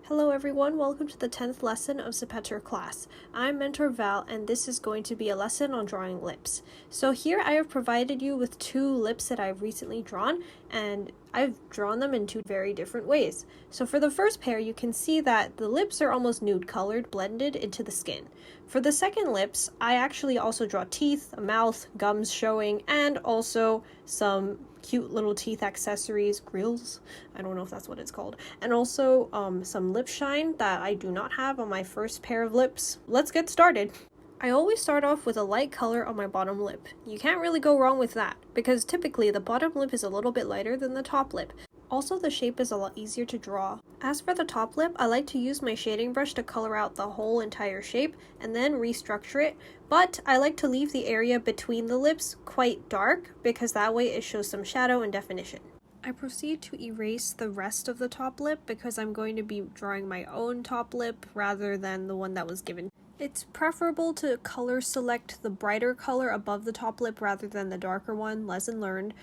Hello everyone, welcome to the 10th lesson of ZEPETOR class. I'm Mentor Val and this is going to be a lesson on drawing lips. So here I have provided you with two lips that I've recently drawn, and I've drawn them in two very different ways. So for the first pair, you can see that the lips are almost nude colored, blended into the skin. For the second lips, I actually also draw teeth, a mouth, gums showing, and also some cute little teeth accessories, grills, I don't know if that's what it's called, and also some lip shine that I do not have on my first pair of lips. Let's get started. I always start off with a light color on my bottom lip. You can't really go wrong with that, because typically the bottom lip is a little bit lighter than the top lip. Also, the shape is a lot easier to draw. As for the top lip, I like to use my shading brush to color out the whole entire shape and then restructure it, but I like to leave the area between the lips quite dark because that way it shows some shadow and definition. I proceed to erase the rest of the top lip because I'm going to be drawing my own top lip rather than the one that was given. It's preferable to color select the brighter color above the top lip rather than the darker one, lesson learned.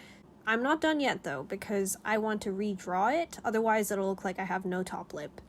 I'm not done yet though, because I want to redraw it, otherwise it'll look like I have no top lip.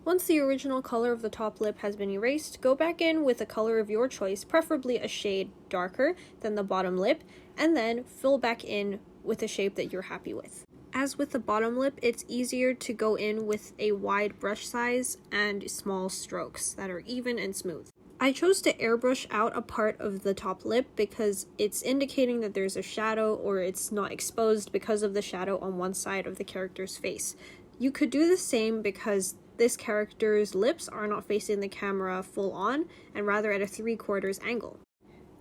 Once the original color of the top lip has been erased, go back in with a color of your choice, preferably a shade darker than the bottom lip, and then fill back in with a shape that you're happy with. As with the bottom lip, it's easier to go in with a wide brush size and small strokes that are even and smooth. I chose to airbrush out a part of the top lip because it's indicating that there's a shadow or it's not exposed because of the shadow on one side of the character's face. You could do the same because this character's lips are not facing the camera full on and rather at a 3/4 angle.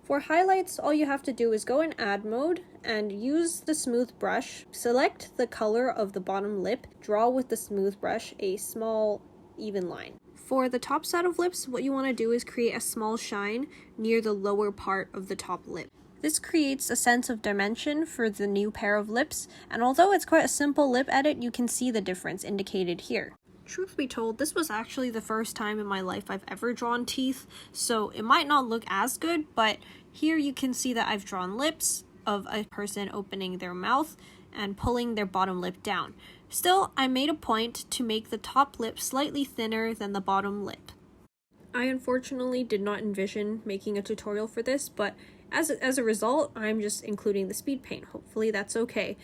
For highlights, all you have to do is go in add mode and use the smooth brush, select the color of the bottom lip, draw with the smooth brush a small even line. For the top set of lips, what you want to do is create a small shine near the lower part of the top lip. This creates a sense of dimension for the new pair of lips, and although it's quite a simple lip edit, you can see the difference indicated here. Truth be told, this was actually the first time in my life I've ever drawn teeth, so it might not look as good, but here you can see that I've drawn lips of a person opening their mouth and pulling their bottom lip down. Still, I made a point to make the top lip slightly thinner than the bottom lip. I unfortunately did not envision making a tutorial for this, but as a result, I'm just including the speed paint. Hopefully that's okay.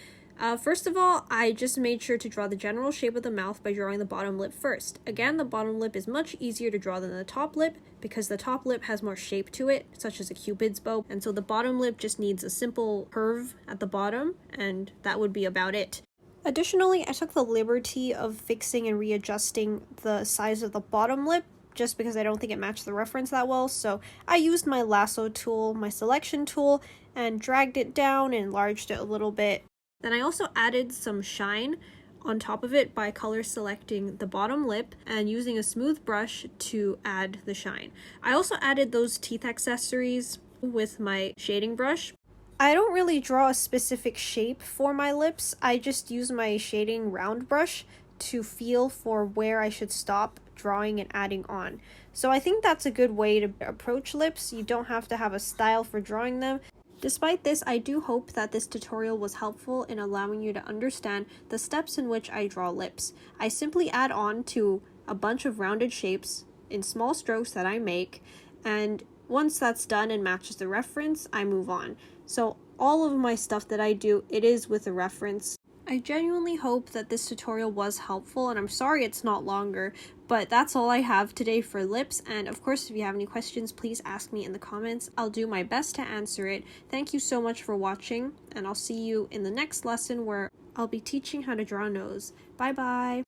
First of all, I just made sure to draw the general shape of the mouth by drawing the bottom lip first. Again, the bottom lip is much easier to draw than the top lip because the top lip has more shape to it, such as a cupid's bow, and so the bottom lip just needs a simple curve at the bottom, and that would be about it. Additionally, I took the liberty of fixing and readjusting the size of the bottom lip just because I don't think it matched the reference that well, so I used my lasso tool, my selection tool, and dragged it down and enlarged it a little bit. Then I also added some shine on top of it by color selecting the bottom lip and using a smooth brush to add the shine. I also added those teeth accessories with my shading brush. I don't really draw a specific shape for my lips, I just use my shading round brush to feel for where I should stop drawing and adding on. So I think that's a good way to approach lips. You don't have to have a style for drawing them. Despite this, I do hope that this tutorial was helpful in allowing you to understand the steps in which I draw lips. I simply add on to a bunch of rounded shapes in small strokes that I make, and once that's done and matches the reference, I move on. So all of my stuff that I do, it is with a reference. I genuinely hope that this tutorial was helpful, and I'm sorry it's not longer, but that's all I have today for lips, and of course if you have any questions, please ask me in the comments. I'll do my best to answer it. Thank you so much for watching, and I'll see you in the next lesson where I'll be teaching how to draw a nose. Bye bye!